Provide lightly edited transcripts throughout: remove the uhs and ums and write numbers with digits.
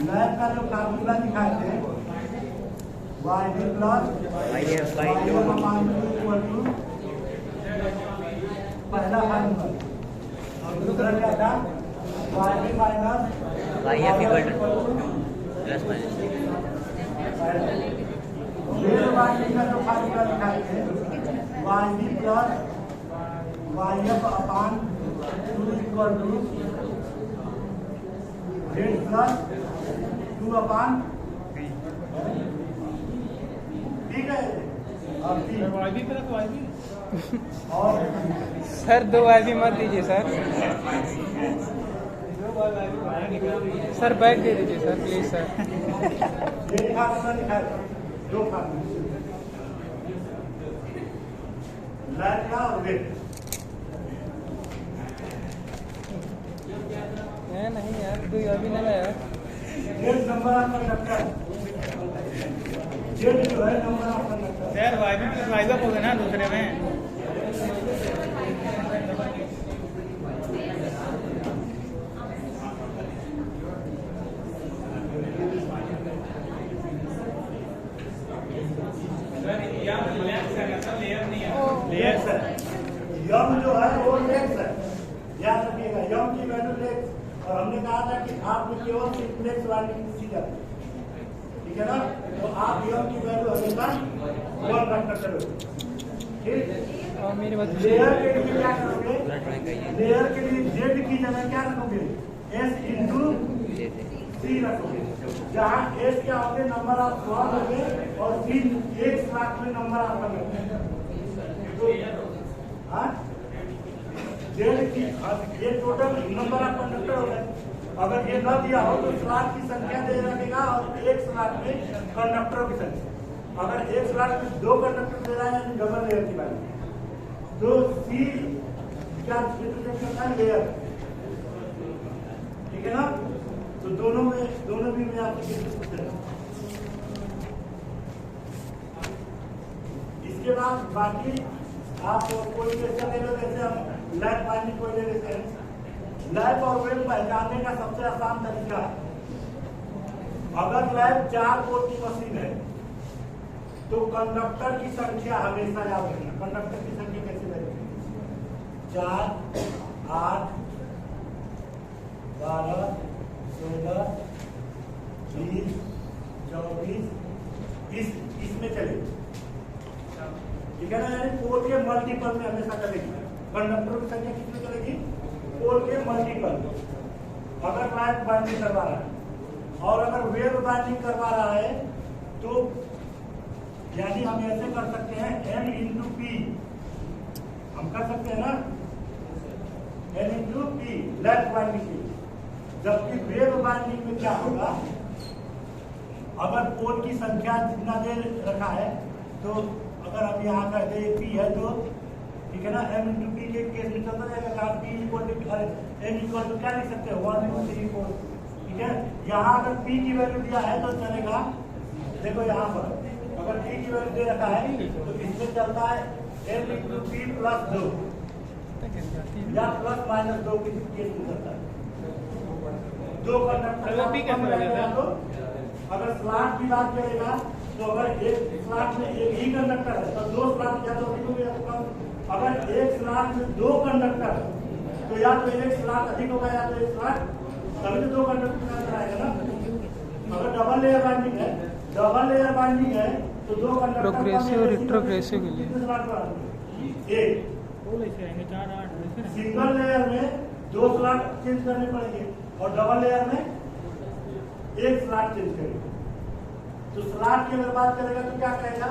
Lab का जो formula दिखाए थे वाई डी प्लस पहला फार्मूला और दूसरा क्या था Y D minus plus minus Y D का जो फार्मूला दिखाए थे Y D plus Y F upon 2 equal to Z plus 2 upon ठीक है और सर 2 वाई मत दीजिए सर बैग दे दीजिए सर प्लीज सर। ये फार्मूला लिखा है दो फार्मूला लैब का और वेट नहीं यार 2 अभी नहीं है Z number of conductor Z जो है number of conductor sir Y plus Y हो गया ना दूसरे में। लेक्स है यम जो है वो लेक्स है याद रखिएगा यम की वैल्यू लेक्स और हमने कहा था कि आपने केवल सिंप्लेक्स वाली पूछी जाती है ठीक है ना तो आप यम की वैल्यू हमेशा 1 रखना चलोगे ठीक। और मेरे बाद लेयर के लिए क्या करोगे लेयर के लिए जेड की जगह क्या रखोगे एस इंटू सी रखोगे जहाँ एस क्या होंगे नंबर ऑफ स्लॉट होंगे और सी एक स्लॉट में नंबर ऑफ होंगे जेड की ये टोटल नंबर ऑफ कंडक्टर हो गए। अगर ये न दिया हो तो स्लॉट की संख्या दे रखेगा और एक स्लॉट में कंडक्टरों की संख्या अगर एक स्लॉट में 2 कंडक्टर दे रहा है डबल लेयर की बात तो सी क्या करता है लेयर ठीक है ना तो दोनों भी में आपको इसके बाद बाकी आप कोई क्वेश्चन ले लो जैसे हम लैब पानी कोई ले लेते हैं लैब और वेब पहचानने का सबसे आसान तरीका है अगर लैब 4 पोल की मशीन है तो कंडक्टर की संख्या हमेशा याद रखना कंडक्टर की संख्या कैसे रहेगी 4 8 12 16 20 24 इसमें चलेगी ठीक है ना यानी पोल के मल्टीपल में हमेशा चलेगी कंडक्टरों की संख्या कितनी चलेगी पोल के मल्टीपल अगर लैब बाइंडिंग करवा रहा है और अगर वेव बाइंडिंग करवा रहा है तो यानी हम ऐसे कर सकते हैं m इंटू पी हम कर सकते हैं ना n into P lab binding की जबकि वेव बाइंडिंग में क्या होगा अगर पोल की संख्या जितना देर रखा है तो अगर हम यहाँ कहते हैं पी है तो ठीक है ना m इंटू पी के केस में चलता जाएगा P equal to m equal to क्या लिख सकते हैं 1 2 3 4 ठीक है। यहाँ अगर p की वैल्यू दिया है तो चलेगा देखो यहाँ पर अगर p की वैल्यू दे रखा है तो इसमें चलता है m इंटू पी प्लस 2 या प्लस माइनस 2 किसी केस में चलता है 2 कंडक्टर अगर स्लॉट की बात करेगा तो अगर एक स्लॉट में एक ही कंडक्टर है तो 2 स्लॉट या तो अधिक होगा या तो कम अगर एक स्लॉट में 2 कंडक्टर तो या तो एक स्लॉट अधिक होगा या तो एक स्लॉट तभी तो 2 कंडक्टर का अंतर आएगा ना। अगर डबल लेयर बाइंडिंग है तो 2 कंडक्टर प्रोग्रेसिव और रिट्रोग्रेसिव के लिए एक सिंगल लेयर में 2 स्लॉट चेंज करने पड़ेंगे और डबल लेयर में एक स्लॉट चेंज करेंगे तो स्लॉट की अगर बात करेगा तो क्या कहेगा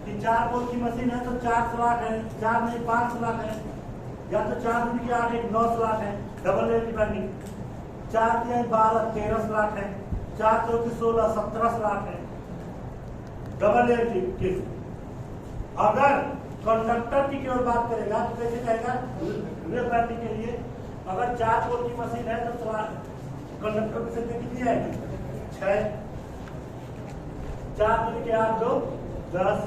कि 4 पोल की मशीन है तो 4 स्लॉट है 4 नहीं 5 स्लॉट है या तो 4 दूनी के 8 एक 9 स्लॉट है डबल लेयर की बाइंडिंग 4 3 12 13 स्लॉट है 4 4 16 17 स्लॉट है डबल लेयर की केस। अगर कंडक्टर की केवल बात करेगा तो कैसे कहेगा वेव बाइंडिंग के लिए अगर 4 पोल की मशीन है तो कंडक्टर की संख्या कितनी आएगी 6 4 दूनी के 8 2 10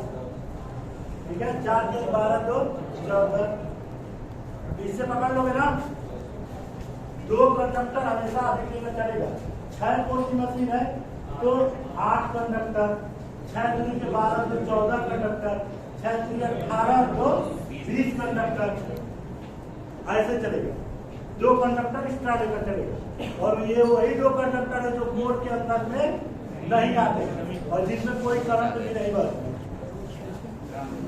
ठीक है 4 के 12 2 14 इससे पकड़ लोगे ना 2 कंडक्टर हमेशा अधिक लेकर चलेगा 6 पोल की मशीन है तो 8 कंडक्टर, 6 दूनी के 12 तो 14 कंडक्टर, 6 दूनी 18 तो 20 कंडक्टर, ऐसे चलेगा। 2 कंडक्टर एक्स्ट्रा लेकर चलेगा। और ये वही 2 कंडक्टर है जो बोर्ड के अंदर में नहीं आते और जिसमें कोई करंट भी नहीं बढ़ता।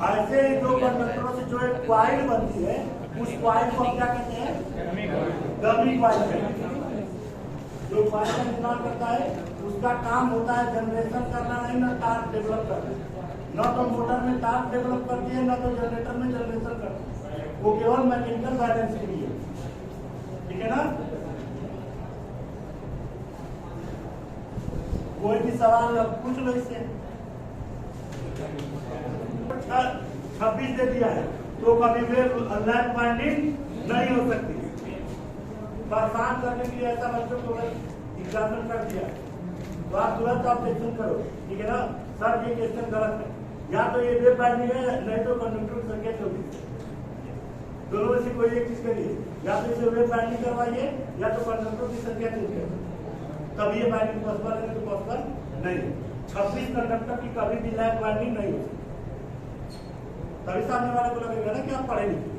ऐसे ही 2 कंडक्टरों से जो एक क्वाइल बनती है, उस क्वाइल को हम क्या कहते हैं? डमी क्वाइल कहते हैं। जो क्वाइल का निर्माण करता है उसका काम होता है जनरेशन करना, नहीं ना टार्क डेवलप करना। न तो मोटर में टार्क डेवलप करती है, न तो जनरेटर में जनरेशन करती है। वो केवल मैकेनिकल बैलेंस के लिए, ठीक है ना? कोई भी सवाल पूछ लो इससे। 26 दे दिया है तो कभी भी लैप वाइंडिंग नहीं हो सकती। परेशान करने के लिए ऐसा बच्चों को एग्जामिन कर दिया तो आप तुरंत ऑब्जेक्शन करो, ठीक है ना? सर ये क्वेश्चन गलत है, या तो ये वेब बाइंडिंग है, नहीं तो कंडक्टर संकेत होगी। दोनों में से कोई एक चीज करिए, या तो इसे वेब बाइंडिंग करवाइए या तो कंडक्टर की संख्या चेंज करिए, तब ये बाइंडिंग पॉसिबल है, तो पॉसिबल नहीं। 26 कंडक्टर की कभी भी लैप बाइंडिंग नहीं हो सकती। तभी सामने वाले को लगेगा ना कि आप पढ़े लिखे,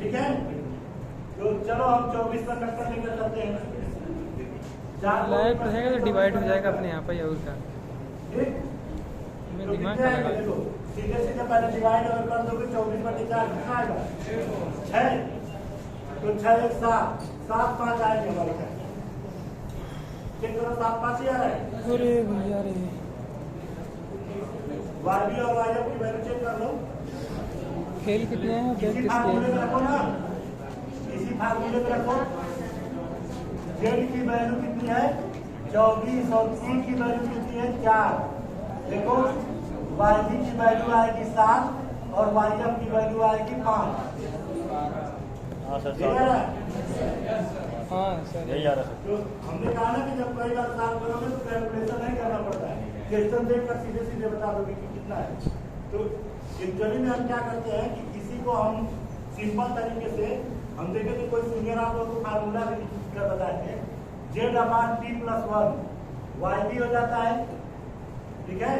ठीक है? तो चलो हम 24 कंडक्टर लेकर चलते हैं। लाइट रहेगा तो डिवाइड हो जाएगा अपने यहाँ पर और का तो दिमाग का लगा। देखो सीधे सीधे पहले डिवाइड अगर कर दोगे 24/4 कितना आएगा? 6। तो 6 1 7 7 5 आएंगे हमारे घर। चेक करो 7 5 ही आ रहा है। अरे भैया रे, वाईबी और वाईएफ की वैल्यू चेक कर लो। खेल कितने हैं? इसी फार्मूले में रखो ना, इसी फार्मूले में रखो। जेड की वैल्यू कितनी है? 24 और सी की वैल्यू कितनी है? 4। देखो वाईबी की वैल्यू आएगी 7 और वाईएफ की वैल्यू आएगी 5। हाँ सर, यही आ रहा है। तो हमने कहा ना कि जब कई बार सॉल्व करोगे तो कैलकुलेशन नहीं करना पड़ता है, क्वेश्चन देखकर सीधे सीधे बता दोगे कि कितना है। तो एक्चुअली में हम क्या करते हैं कि किसी को हम सिंपल तरीके से हम देखें कि कोई सीनियर आप लोग को फार्मूला भी कर बताएंगे। Z/T+1 YB हो जाता है, ठीक है?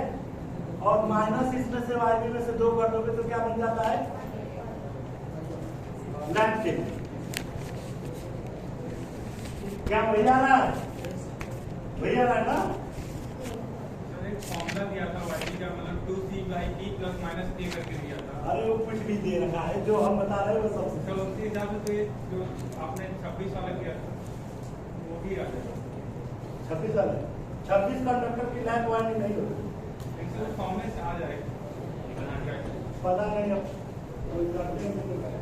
और माइनस इसमें से YB में से 2 कर दोगे तो क्या बन जाता है? लैम्प। क्या वही आ रहा है? वही आ रहा है ना? फॉर्मूला दिया था वाईटी का, मतलब 2C/T + -T करके दिया था। अरे वो कुछ भी दे रखा है, जो हम बता रहे हैं वो सब। तो उसके हिसाब से तो ये जो आपने 26 वाला किया था वो भी आ जाएगा। 26 वाला 26 कंडक्टर की लैप वाइंडिंग नहीं होती। इससे फॉर्मूले से आ जाएगा। पता नहीं अब कोई करते हैं तो करते हैं।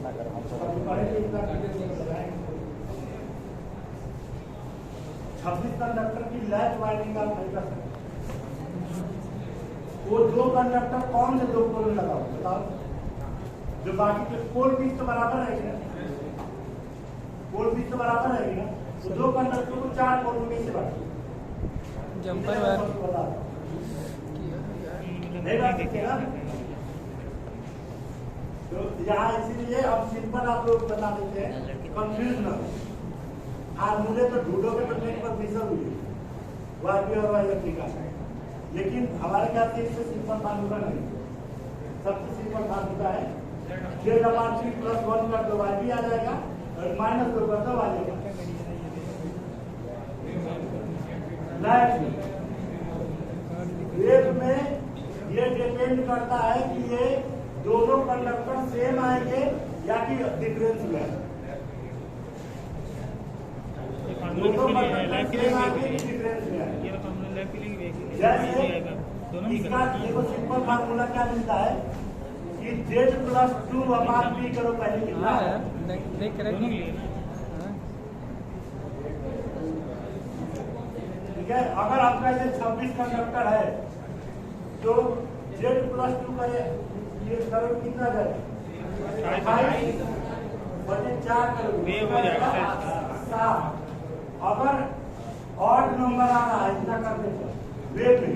अब पढ़े तो इतना करके बताएंगे। 26 कंडक्टर की लैप वाइंडिंग आप नहीं कर सकते। वो 2 कंडक्टर कौन से 2 पोल में लगाओ बताओ? जो बाकी के पोल पीस तो बराबर रहेगी ना, पोल पीस तो बराबर रहेगी ना, तो 2 कंडक्टर को 4 पोल में कैसे बांटो? जंपर वायर बता दो। नहीं बात सकते ना? तो यहाँ इसीलिए अब सिंपल आप लोग बता देते हैं, कंफ्यूज ना हो। फार्मूले तो ढूंढोगे तो नेट पर विजल हुई वाईबी और वाईएफ निकालना है, लेकिन हमारे ख्याल से इससे सिंपल फार्मूला नहीं। सबसे सिंपल फार्मूला है Z/T+1 कर दो वाईबी आ जाएगा और -2 कर दो वाईएफ। वेब में ये डिपेंड करता है कि ये दोनों कंडक्टर सेम आएंगे या कि डिफरेंस में है। दोनों कंडक्टर सेम आएंगे कि डिफरेंस में है। जैसे इसका देखो सिंपल फार्मूला क्या मिलता है कि Z+2/P करो पहले कितना हाँ है? यार, देख रहे ठीक है? अगर आपका ये 26 कंडक्टर है तो Z+2 का ये करो कितना जाए? 28/4 करोगे 7। अगर ऑड नंबर आ रहा है इतना कर देते वेब में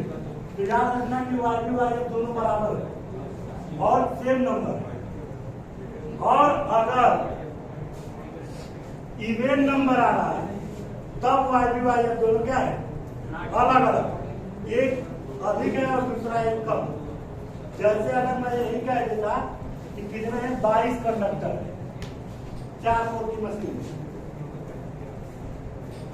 तो याद रखना कि वाईबी वाईएफ दोनों बराबर है और सेम नंबर। और अगर इवेंट नंबर आ रहा है तब वाई वाई एफ दोनों क्या है अलग अलग, एक अधिक है और दूसरा एक कम। जैसे अगर मैं यही कह देता कि कितने हैं 22 कंडक्टर है 4 पोल की मशीन,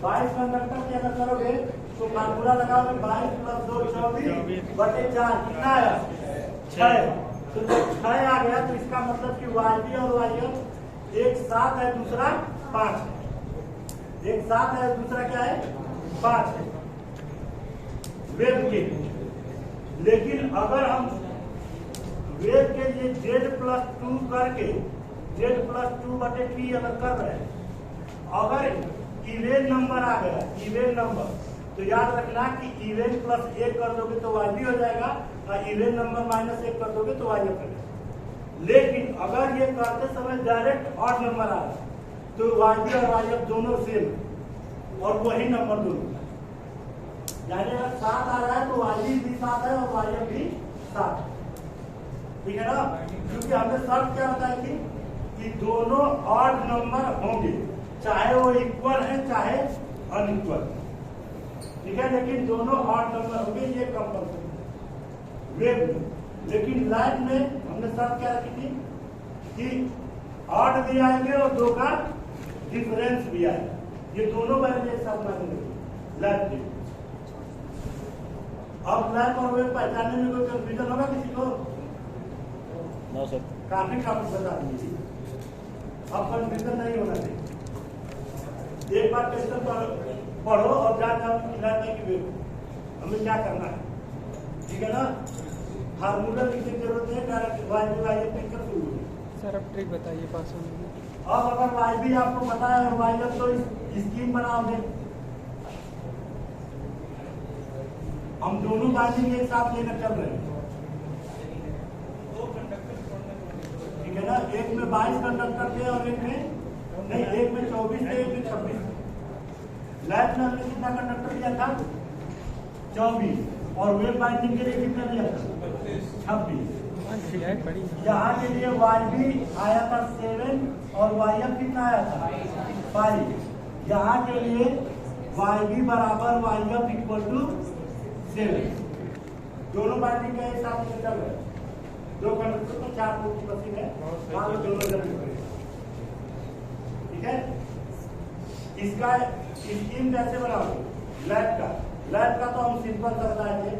22 कंडक्टर की अगर करोगे तो फार्मूला लगाओगे 22 + 2 24/4 कितना आया 6। तो जब 6 आ गया तो इसका मतलब कि वाई और वाई एफ एक 7 है दूसरा 5 है, एक 7 है दूसरा क्या है 5 है वेब के। लेकिन अगर हम वेब के लिए Z+2 करके Z+2/T अगर कर रहे हैं, अगर इवेंट नंबर आ गया इवेंट नंबर, तो याद रखना कि इवेंट +1 कर दोगे तो वाई हो जाएगा और इवेंट नंबर -1 कर दोगे तो वाई हो जाएगा। लेकिन अगर ये करते समय डायरेक्ट ऑड नंबर आ रहा है तो वाई और वाई एफ दोनों सेम और वही नंबर दोनों, यानी अगर 7 आ रहा है तो वाई भी 7 है और वाई एफ भी 7, ठीक है ना। क्योंकि हमने शर्त क्या बताई थी कि दोनों ऑड नंबर होंगे, चाहे वो इक्वल है चाहे अनइक्वल, ठीक है। लेकिन दोनों ऑड नंबर होंगे, ये कंपल्सरी है वेब में। लेकिन लाइव में हमने शर्त क्या रखी थी कि ऑड भी आएंगे और 2 का डिफरेंस भी आएगा, ये दोनों वैल्यू एक साथ मानेंगे लाइव में। अब लाइव और वेब पहचानने में कोई कंफ्यूजन होगा किसी को? नो सर, काफी बता दीजिए, अब कंफ्यूजन नहीं होना चाहिए। एक बार क्वेश्चन पढ़ो और जान जाओ कि लाइव है कि वेब, हमें क्या करना है, ठीक है ना। फार्मूला लिखने की जरूरत है, डायरेक्ट वाई वाई एफ लिखकर शुरू हो। सर अब ट्रिक बताइए पास होने की। अब अगर वाई भी आपको पता है और वाई एफ, तो स्कीम बनाओगे, हम दोनों बाइंडिंग एक साथ लेकर चल रहे हैं, ठीक है ना। एक में 22 कंडक्टर थे और एक में नहीं, एक में 24 थे एक में 26 थे। लैब में हमने कितना कंडक्टर लिया था 24 और वेब बाइंडिंग के लिए कितना लिया था 26। बड़ी यहाँ के लिए वाई भी आया था 7 और वाई एफ कितना आया था 5। यहाँ के लिए वाई भी बराबर वाई एफ = 7। दोनों बाइंडिंग का एक साथ चल रहा है, 2 कंडक्टर तो 4 पोल की मशीन है, वहां पे दोनों जरूर करें, ठीक है। इसका स्कीम कैसे बनाओगे लैब का तो हम सिंपल सा बताए थे,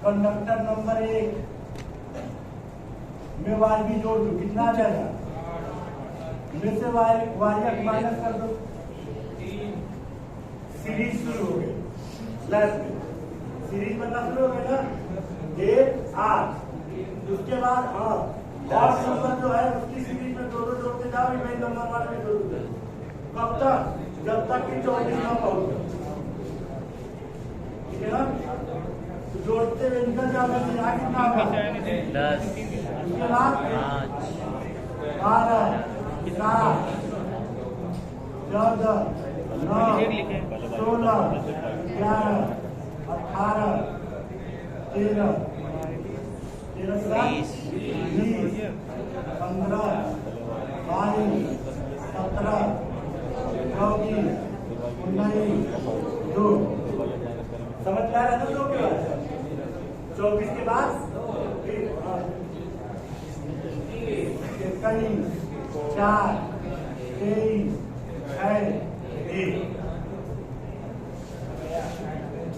कंडक्टर नंबर 1 में वाई भी जोड़ दो, कितना आ जाएगा, में से वाई एफ माइनस कर दो, सीरीज शुरू हो गई लैब में, सीरीज बनना शुरू हो गया ना 1 8। उसके बाद और नंबर जो है उसकी सीरीज में 2 जोड़ते जाओ, इवेंट नंबर वाले में 2 कब तक, जब तक कि 24 ना पहुंचे, ठीक है ना। तो जोड़ते हुए निकल जाओगे तो यहाँ कितना होगा 10, उसके बाद 12 7 14 9 16 11 18 13 20 15 22 17 24 19 2। समझ में आ रहा है ना 2 के बाद 24 के बाद 21 4 23 6 1,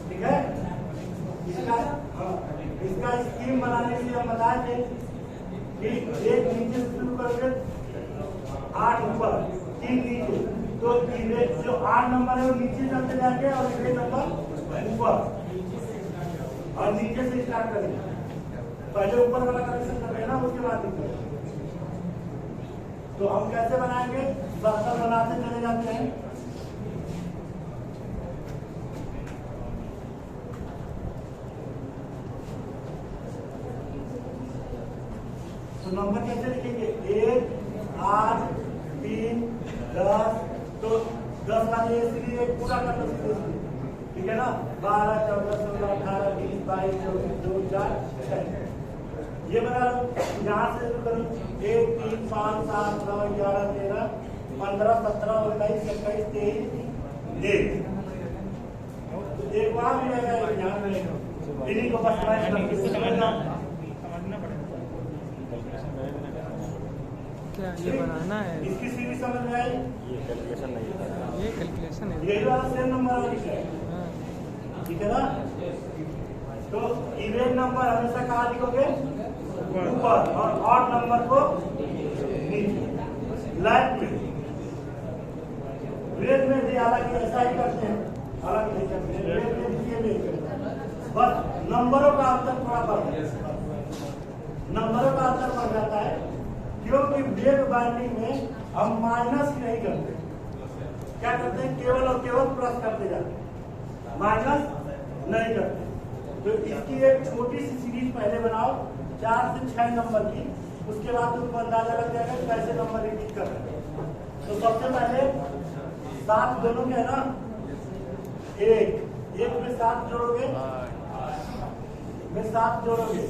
ठीक है। इसका स्कीम बनाने के लिए हम बताए थे कि एक नीचे से शुरू करके 8 ऊपर 3 नीचे, तो जो 8 नंबर है वो नीचे चलते जाएंगे और 1 नंबर ऊपर, और नीचे से स्टार्ट करेंगे, पहले ऊपर वाला कनेक्शन कर लेना उसके बाद नीचे। तो हम कैसे बनाएंगे, सर्कल बनाते चले जाते हैं, तो नंबर कैसे लिखेंगे 1 8 3 10, तो 10 वाली सीरीज एक पूरा कर लो, ठीक है ना। 12 14 16 18 20 22 24 2 4 6 ये बना लो। यहाँ से शुरू करो 1 3 5 7 9 11 13 15, 17, 19, 21, 23, 1 एक बार भी रहेगा, एक ध्यान रहेगा। इन्हीं को बस इसको समझना पड़ेगा। क्या ये बनाना है? इसकी सीरीज समझ में आई? ये कैलकुलेशन नहीं है। ये कैलकुलेशन है। यही वाला सेम नंबर आ है, हाँ। ठीक है ना? तो इवेन नंबर हमेशा कहाँ लिखोगे? ऊपर, और ऑड नंबर को नीचे। लाइफ में ग्रेड में भी हालांकि ऐसा ही करते हैं, हालांकि नहीं करते हैं, ग्रेड में भी ये नहीं करते हैं। बस नंबरों का अंतर थोड़ा बढ़ जाता है, नंबरों का अंतर बढ़ जाता है, क्योंकि वेब बाइंडिंग में हम माइनस नहीं करते, क्या करते हैं? केवल और केवल प्लस करते जाते हैं, माइनस नहीं करते। तो इसकी एक छोटी सी सीरीज पहले बनाओ, 4 से 6 नंबर की, उसके बाद तुमको अंदाजा लग जाएगा कि कैसे नंबर रिपीट कर रहे हैं। तो सबसे पहले 7 दोनों के है ना, एक में 7 जोड़ोगे, में 7 जोड़ोगे,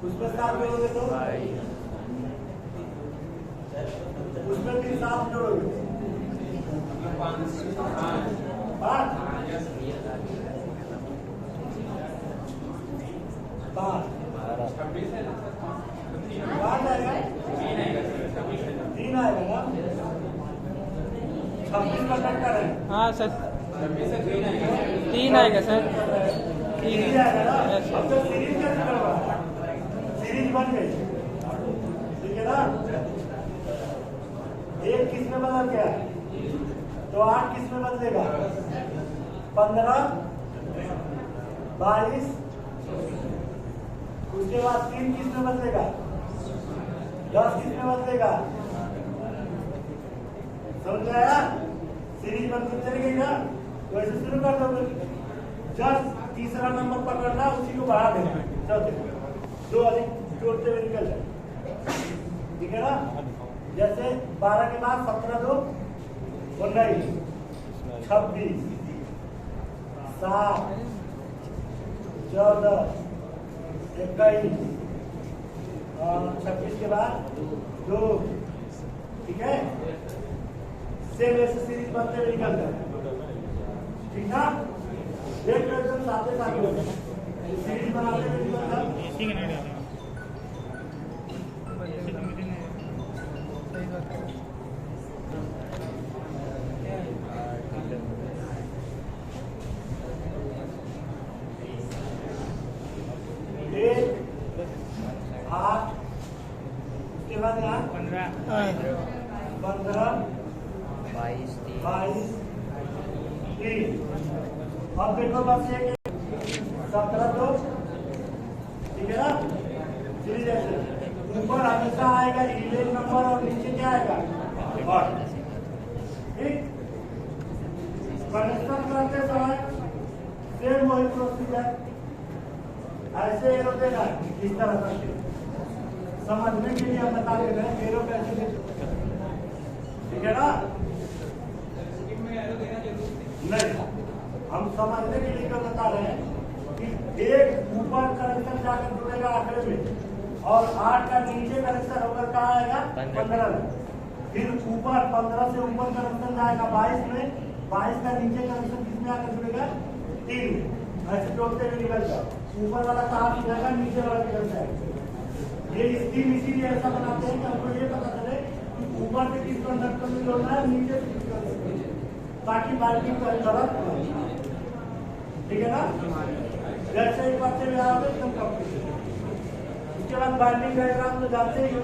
उसमें 7 जोड़ोगे तो उसमें भी 7 जोड़ोगे, 5 आएगा, 3 आएगा ना, 26 का टक्कर है। हाँ सर, 3 आएगा सर, 3 आएगा ना। अब तो सीरीज कैसे करवा, सीरीज बन गई, ठीक है ना? एक किस में बदल गया तो 8 किस में बदलेगा? 15, 22, उसके बाद 3 किस में बदलेगा? 10 किस में बदलेगा? समझ आया? सीरीज बनती चली गई ना, वैसे शुरू कर दो। जस्ट तीसरा नंबर पकड़ना, उसी को बढ़ा देना, चलते 2 अधिक जोड़ते हुए निकल जाए, ठीक है ना? जैसे 12 के बाद 17, 2, 19, 26, 7, 14, 21 और 26 के बाद 2, ठीक है? सेम ऐसे सीरीज बनते हुए निकल जाए, ठीक है? देख लो एकदम साथ साथ सीरीज बनाते हुए निकल जाए। इसी के नहीं डालेगा। सही बात है। एक 8, उसके बाद यहाँ 15, 15, 22, 22, 3। अब देखो बस ये 17, 2, ठीक है ना? सीरीज ऐसे ऊपर हमेशा आएगा इवेन नंबर और नीचे क्या आएगा? ऑड, ठीक? कनेक्शन करते समय सेम वही प्रोसीजर, ऐसे एरो देना, इस तरह करके समझने के लिए हम बता दे रहे हैं एरो कैसे देते, ठीक है ना? नहीं, हम समझने के लिए बता रहे हैं कि एक ऊपर कनेक्शन जाकर जुड़ेगा आंकड़े में, और 8 का नीचे कनेक्शन होकर कहाँ आएगा? 15 में। फिर ऊपर 15 से ऊपर कनेक्शन जाएगा 22 में, 22 का नीचे कनेक्शन किसमें आकर जुड़ेगा? 3 में। ऐसे जोड़ते हुए निकल जाओ, ऊपर वाला कहाँ जाएगा, नीचे वाला निकल जाएगा। ये स्कीम इसीलिए ऐसा बनाते हैं कि हमको ये पता चले कि ऊपर से किस कंडक्टर में जोड़ना है, नीचे से किस कंडक्टर में, ताकि बाइंडिंग का गलत न हो, ठीक है ना? जैसे एक बात से आओगे एकदम कंप्लीट। उसके बाद बाइंडिंग डायग्राम तो जानते ही हो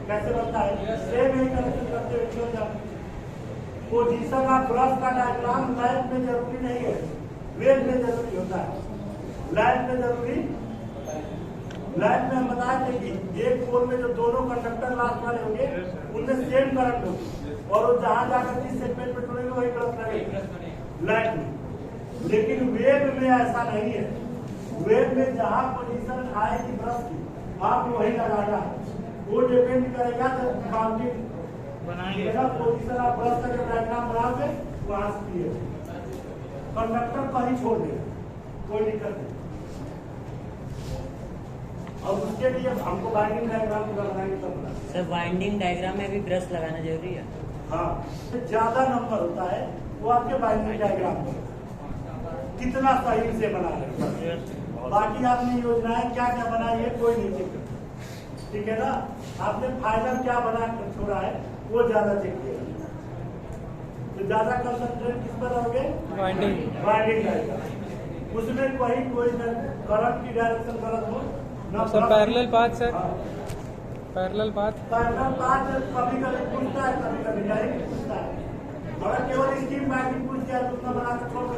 कैसे बनता है, सेम ही कनेक्शन करते हुए क्यों जाते। पोजीशन ऑफ ब्रश का डायग्राम लैब में जरूरी नहीं है, वेब में जरूरी होता है। लैब में जरूरी, लैब में हम बताए थे कि एक पोल में जो दोनों कंडक्टर लास्ट वाले होंगे उनमें सेम करंट होगी, और वो जहां जाकर जिस सेगमेंट में जुड़ेंगे वही ब्रश लगेगा लैब में। लेकिन वेब में ऐसा नहीं है, वेब में जहां पोजीशन आएगी ब्रश की आप वही लगाना है, वो डिपेंड करेगा जब बाउंडिंग बनाएंगे। पोजीशन आप ब्रश का जब डायग्राम बनाओगे वहां से कंडक्टर पर ही छोड़ देगा, कोई दिक्कत नहीं। और उसके लिए हमको बाइंडिंग डायग्राम पूरा बनाएंगे तब बना। सर वाइंडिंग डायग्राम में भी ब्रश लगाना जरूरी है? हाँ, तो ज्यादा नंबर होता है वो आपके बाइंडिंग डायग्राम पर कितना सही से बना रहे हैं। बाकी आपने योजनाएं क्या क्या बनाई है कोई नहीं चेक करता, ठीक है ना। आपने फाइनल क्या बना कर छोड़ा है वो ज्यादा चेक किया, तो ज्यादा कंसंट्रेट किस पर रहोगे? Winding diagram. उसमें कोई करंट की डायरेक्शन गलत हो ना। सर पैरेलल पाथ सर, हाँ। पैरेलल पाथ पैरेलल पाथ कभी कभी पूछता है, कभी कभी डायरेक्ट पूछता है। अगर केवल स्कीम बाइंडिंग पूछ दिया तो उतना बना कर छोड़ दो।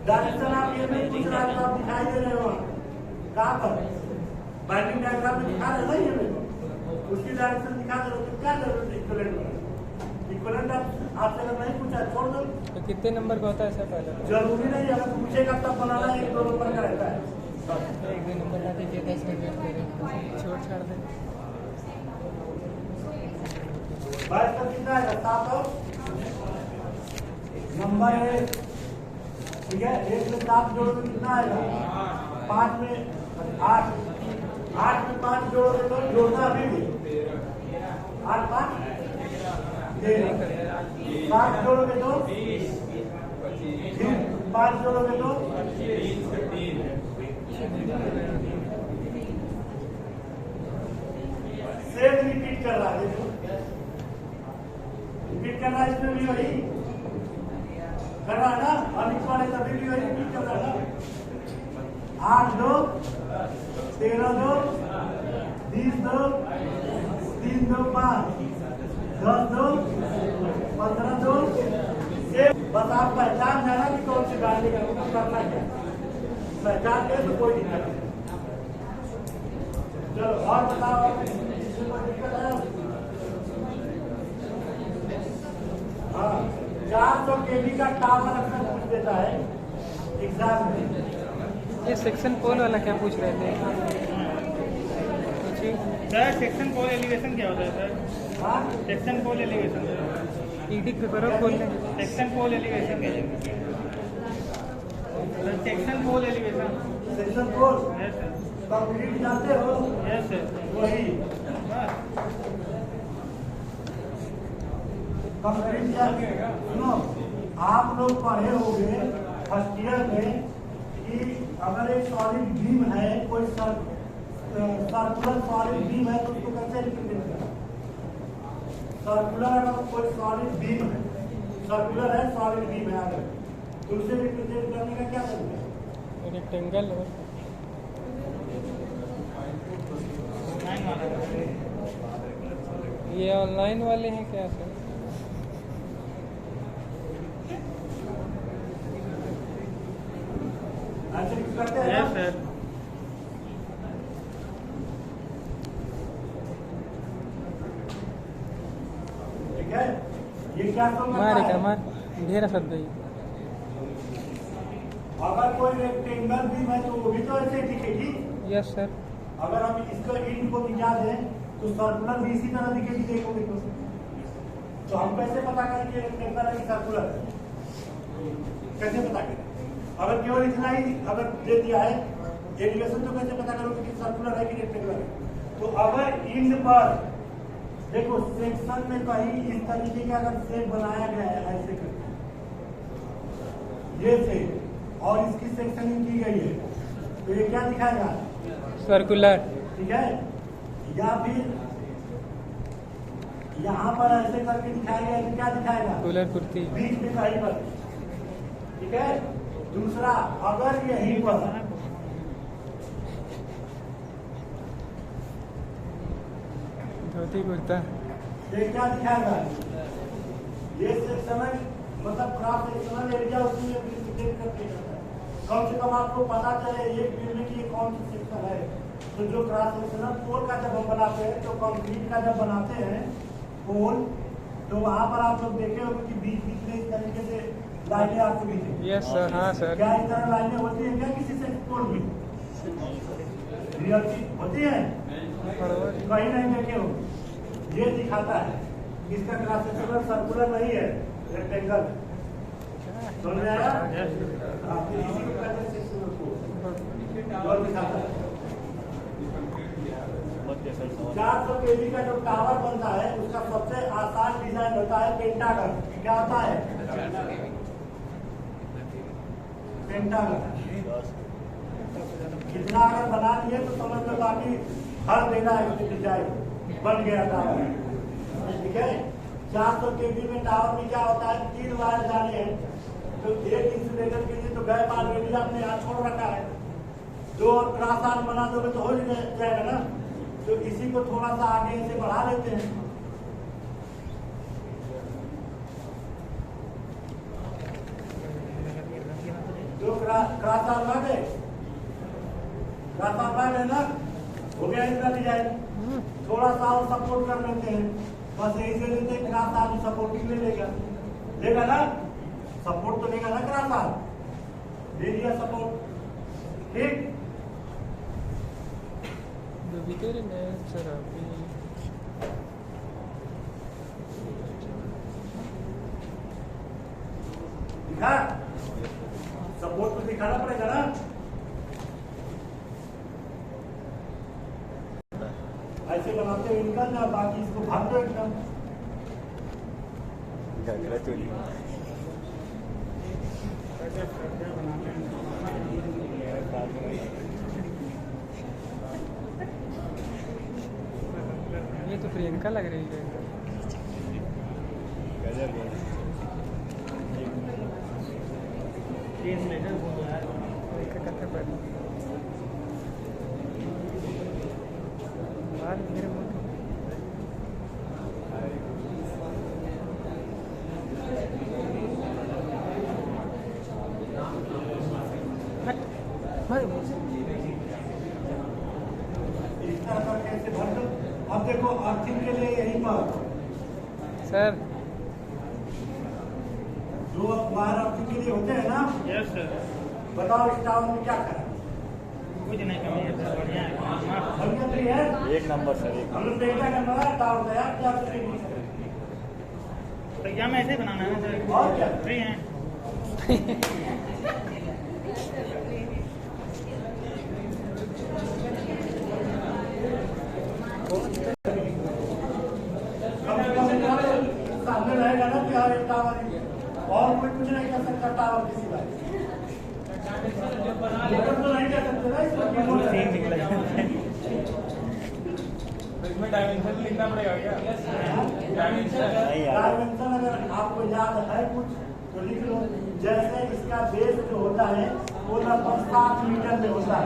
डायरेक्शन आप ये नहीं पूछ रहा है तो आप दिखाई दे रहे हो कहाँ पर? बाइंडिंग डायग्राम में दिखा रहे ना ये मेरे को, उसकी डायरेक्शन दिखा दे रहे हो तो क्या जरूरत है इक्विवेलेंट बनाने? इक्विवेलेंट आपसे अगर नहीं पूछा छोड़ दो। तो कितने नंबर का होता है सर पहले? जरूरी नहीं, अगर पूछेगा तब बनाना, 1-2 नंबर का रहता है। एक दो नंबर का दीजिए, कैसे छोड़ छाड़ दें। बाईस का कितना है? 7 नंबर है, ठीक है। 1 में 7 जोड़ोगे कितना आएगा? 5 में 8, 8 में 5 जोड़ोगे तो जोड़ना अभी भी 8 5 7 जोड़ोगे तो 5 जोड़ोगे तो सेम रिपीट कर रहा है, रिपीट कर रहा है। इसमें भी वही कर रहा है ना, अनइक्वल है तभी भी वही रिपीट कर रहा है ना। 8 2 13 2 20 2 3 2 5 10 2 15 2 सेम। बस आप पहचान जाना कि कौन सी गाड़ी का करना क्या, पहचान गए तो कोई दिक्कत नहीं। चलो और बताओ, कोई दिक्कत है? हाँ, 400 kV का टावर अक्सर पूछ देता है एग्जाम में। ये सेक्शन पोल वाला क्या पूछ रहे थे? पूछिए सर सेक्शन पोल एलिवेशन क्या होता है सर? हाँ, सेक्शन पोल एलिवेशन, ईडिक पे करो खोल लें। सेक्शन पोल एलिवेशन क्या है? Sir section pole elevation. Section 4 yes sir, complete जानते हो? Yes sir. वही बस कंप्लीट जानते। सुनो, आप लोग पढ़े होंगे फर्स्ट ईयर में कि अगर एक सॉलिड बीम है, कोई सर्कुलर सॉलिड बीम है तो उसको कैसे रिप्रेजेंट करें? सर्कुलर अगर कोई सॉलिड बीम है, सर्कुलर है, सॉलिड बीम है अगर, तो उसे रिप्रेजेंट करने का क्या तरीका है? रेक्टेंगल और नाइन वाला ये ऑनलाइन वाले हैं क्या सर? आंसर करते हैं यस ना? सर। ठीक है, ये क्या समझता मारे है? का मार ढेर शब्द है। अगर कोई रेक्टेंगल बीम है तो वो भी तो ऐसे दिखेगी। Yes sir. अगर हम इसको इंड को मिटा दें तो सर्कुलर भी इसी तरह दिखेगी, देखोगे तो हम कैसे पता करें कि रेक्टेंगल है कि सर्कुलर है? कैसे पता करें? अगर केवल इतना ही अगर दे दिया है एलिवेशन तो कैसे पता करोगे कि सर्कुलर है कि रेक्टेंगुलर है? तो अगर इंड पर देखो सेक्शन में कहीं इस तरीके का अगर शेप बनाया गया है ऐसे करके, ये से और इसकी सेक्शनिंग की गई है तो ये क्या दिखाएगा? सर्कुलर। ठीक है, या फिर यहाँ पर ऐसे करके दिखाया गया तो क्या दिखाएगा? कूलर कुर्ती। बीच में कहीं पर, ठीक है। दूसरा, अगर यहीं पर धोती कुर्ता। ये क्या दिखाएगा? ये सेक्शनल मतलब क्रॉस सेक्शनल एरिया उसमें रिप्रेजेंट करके जाता है। कम से कम आपको पता चले एक बीम में कि ये कौन सी सेक्शन है। तो जो क्रॉस सेक्शनल पोल का जब हम बनाते हैं तो कंक्रीट का जब बनाते हैं पोल, तो वहाँ पर आप लोग देखे होंगे कि बीच बीच में इस तरीके से लाइनें आपको दिखेंगी। Yes sir. हाँ सर। क्या इस तरह लाइनें होती है क्या किसी से पोल में? रियलिटी होती है? कहीं नहीं देखे हो। ये दिखाता है इसका क्रॉस सेक्शनल सर्कुलर नहीं है, रेक्टेंगल। समझ में आया? हाँ, फिर इसी को कहते हैं सेक्शनल पोल। और दिखाता है 400 kV का जो टावर बनता है उसका सबसे आसान डिजाइन होता है पेंटागन। क्या होता है? पेंटागन। कितना अगर बना लिए तो समझ लो बाकी हर देना है डिजाइन बन गया टावर। ठीक है, 400 kV में टावर में क्या होता है, 3 वायर जाने हैं, तो एक इंसुलेटर के लिए तो गैप ऑलरेडी आपने यहाँ छोड़ रखा है, जो और क्रॉस आर्म बना दोगे तो हो जाएगा ना, तो इसी को थोड़ा सा आगे इसे बढ़ा लेते हैं। जो क्रॉस आर्म आ गए, क्रॉस आर्म आ गए ना, हो गया इसका डिजाइन। थोड़ा सा और सपोर्ट कर लेते हैं, बस यही से लेते हैं, क्रॉस आर्म सपोर्टिंग ले लेगा ना, सपोर्ट तो लेगा ना, क्रॉस आर्म ले लिया सपोर्ट। ठीक, दिखा, सपोर्ट तो दिखाना पड़ेगा ना। ऐसे बनाते हुए निकल जाओ, बाकी इसको भाग दो एकदम। ये तो प्रियंका लग रही है। मेरे मुंह इस तरह करके ऐसे भर दो। अब देखो अर्थिंग के लिए यहीं पर सर जो वायर अर्थिंग के लिए होते हैं ना, यस सर, बताओ इस टावर में क्या करें? कुछ नहीं कमी है सर, बढ़िया है। बढ़िया तो है, एक नंबर सर, एक हम लोग देखा करना है टावर तैयार क्या करेंगे। तो क्या में ऐसे ही बनाना है ना सर? और क्या? फ्री हैं। सामने रहेगा ना कि हाँ एक टावर है, और कोई कुछ नहीं कर सकता टावर किसी का तो नहीं कर सकते ना, इसमें डायमेंशन लिखना पड़ेगा क्या? डायमेंशन अगर आपको याद है कुछ तो लिख लो। जैसे इसका बेस जो होता है वो लगभग 7 मीटर में होता है।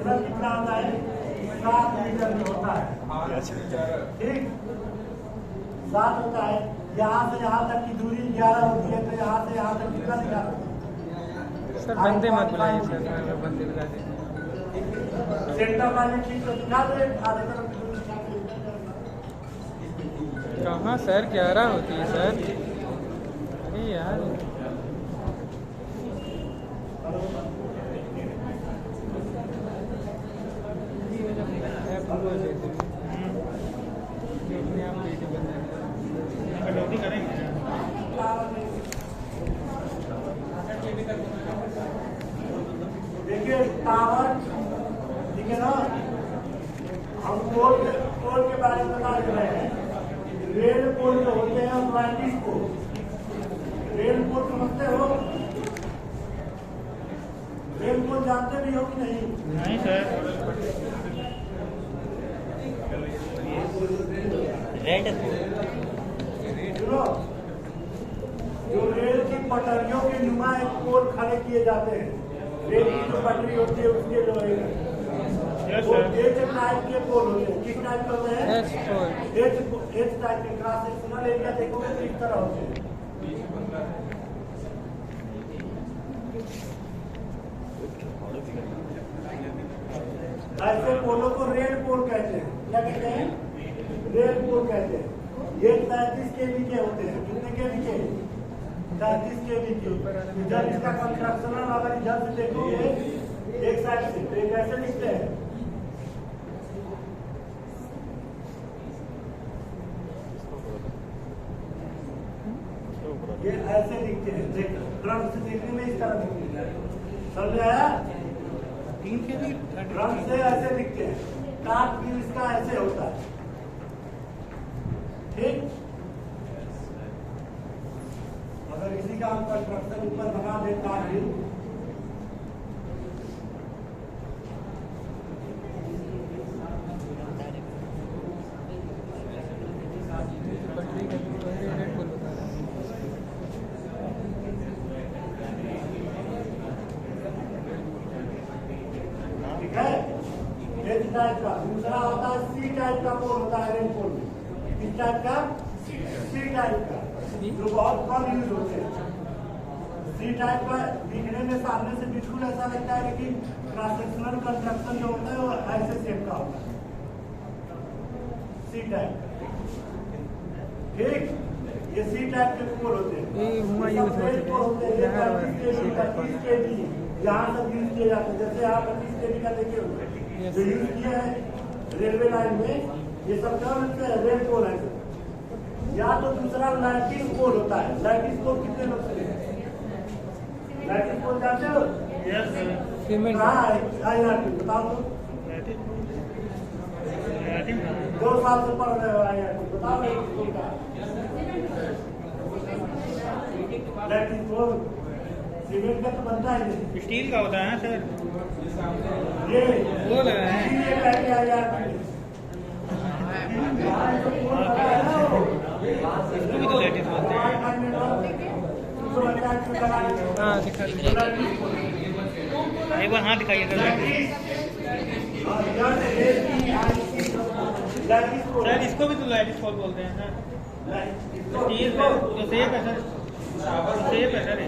कितना होता है? 7 मीटर में होता है। ठीक, 7 होता है। यहाँ से यहाँ तक की दूरी 11 होती है, तो यहाँ से यहाँ तक कितना निकाल? सर बंदे मत बुलाइए सर, बंदे बुला दीजिए। सेंटर लाइन ठीक तो दिखा दो, आधे तरफ की दूरी कहाँ सर 11 होती है सर? अरे यार अपने आप वीडियो बनाना कटौती करेंगे। देखिए टावर, ठीक है ना, हम पोल के बारे में बता रहे हैं। रेल पोल जो होते हैं अटलांटिस पोल, रेल पोल समझते हो? रेल पोल जानते भी हो कि नहीं? नहीं सर, रेड सुनो, जो रेल की पटरियों के नुमा एक पोल खड़े किए जाते हैं, रेल की जो पटरी होती है उसके जो यस वो सर, एच टाइप के पोल होते हैं। किस टाइप के होते हैं? एच पोल। एच टाइप के क्रॉस सेक्शनल एरिया देखोगे तो इस तरह होते हैं। ऐसे पोलों को रेल पोल कहते हैं। क्या कहते हैं? रेल पोल कहते हैं। ये 35 kV के होते हैं। कितने kV के? 35 kV के। जब इसका कंस्ट्रक्शन अगर इधर से देखोगे एक साइड से, तो ये कैसे दिखते हैं? ये ऐसे दिखते हैं। फ्रंट से देखने में इस तरह दिखते हैं। समझ आया? तीन के भी ड्रम से ऐसे दिखते हैं, टाट भी इसका ऐसे होता है। ठीक, अगर इसी का हम कंस्ट्रक्शन ऊपर बना दे टाट भी, पटरी का रेड बुल बता रहा है। ठीक है, एच टाइप का। दूसरा होता है सी टाइप का पोल होता है रेन पोल, किस टाइप का? सी टाइप का, जो बहुत कम यूज होते हैं। सी टाइप का दिखने में सामने से बिल्कुल ऐसा लगता है, लेकिन ट्रांसेक्शनल कंस्ट्रक्शन जो होता है वो ऐसे शेप का होता है, सी टाइप। ठीक, ये सी टाइप के पोल होते हैं। ये हुआ ये यूज सब होते रेन पोल होते हैं, हैं हर बार ये 30 सी टाइप केवी, 30 वाला। केवी यहाँ सब यूज किए जाते हैं। जैसे आप 30 केवी का देखे होंगे, Yes. जो यूज किया है रेलवे लाइन में, ये सब क्या होते हैं? रेल पोल है। या तो दूसरा लैटिस पोल होता है। लैटिस पोल कितने लोग से लैटिस पोल जानते हो? Yes sir. सीमेंट कहाँ है? IRT बताओ तो। 2 साल से पढ़ रहे हो IRT, बताओ लैटिस पोल का। लैटिस पोल सीमेंट का तो बनता है ये। स्टील का होता है सर। ये वो लगा है। इसीलिए कहते हैं IRT। इसको भी तो लेटेस्ट बोलते हैं। हाँ दिखा दिखा। एक बार हाथ दिखाइए सर सर, इसको भी तो लेटेस्ट फॉल बोलते हैं सर। स्टील का जो सेप है सर, सेप है सर,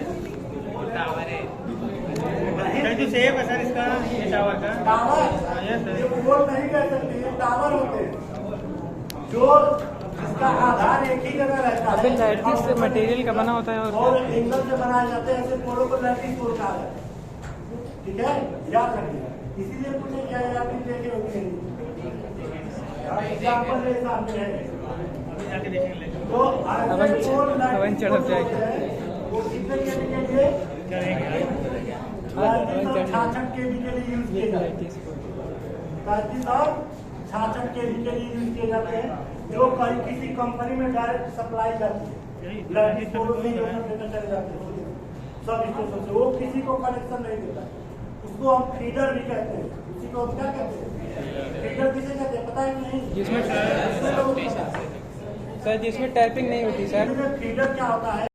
सर जो सेप है सर इसका, ये टावर का। टावर यस ये सर। पोल नहीं कह सकते, ये टावर होते हैं जो इसका आधार एक ही जगह रहता है। अबे लैटिस से मटेरियल का बना होता है और और एंगल से बनाए जाते हैं, ऐसे पोलों को लैटिस पोल कहा जाता है। ठीक है, याद रखिए। इसीलिए पूछे क्या है, आप देखे होंगे एग्जाम्पल मेरे सामने है। अभी जाके देखेंगे। तो हवन चढ़ जाएगी। वो कितने केवी के लिए? करेंगे। 66 केवी के लिए यूज किए जाते हैं। लैटिस को 35 और 66 केवी के लिए यूज किए जाते हैं, जो कहीं किसी कंपनी में डायरेक्ट सप्लाई जाती है। लैटिस पोल से चले जाते हैं सब स्टेशन से, वो किसी को कनेक्शन नहीं देता। उसको हम फीडर भी कहते हैं। उसी को हम क्या कहते हैं? फीडर किसे कहते हैं, पता है कि नहीं? जिसमें दूसरे लोगों को पता है। सर जिसमें टैपिंग नहीं होती सर। फीडर क्या होता है?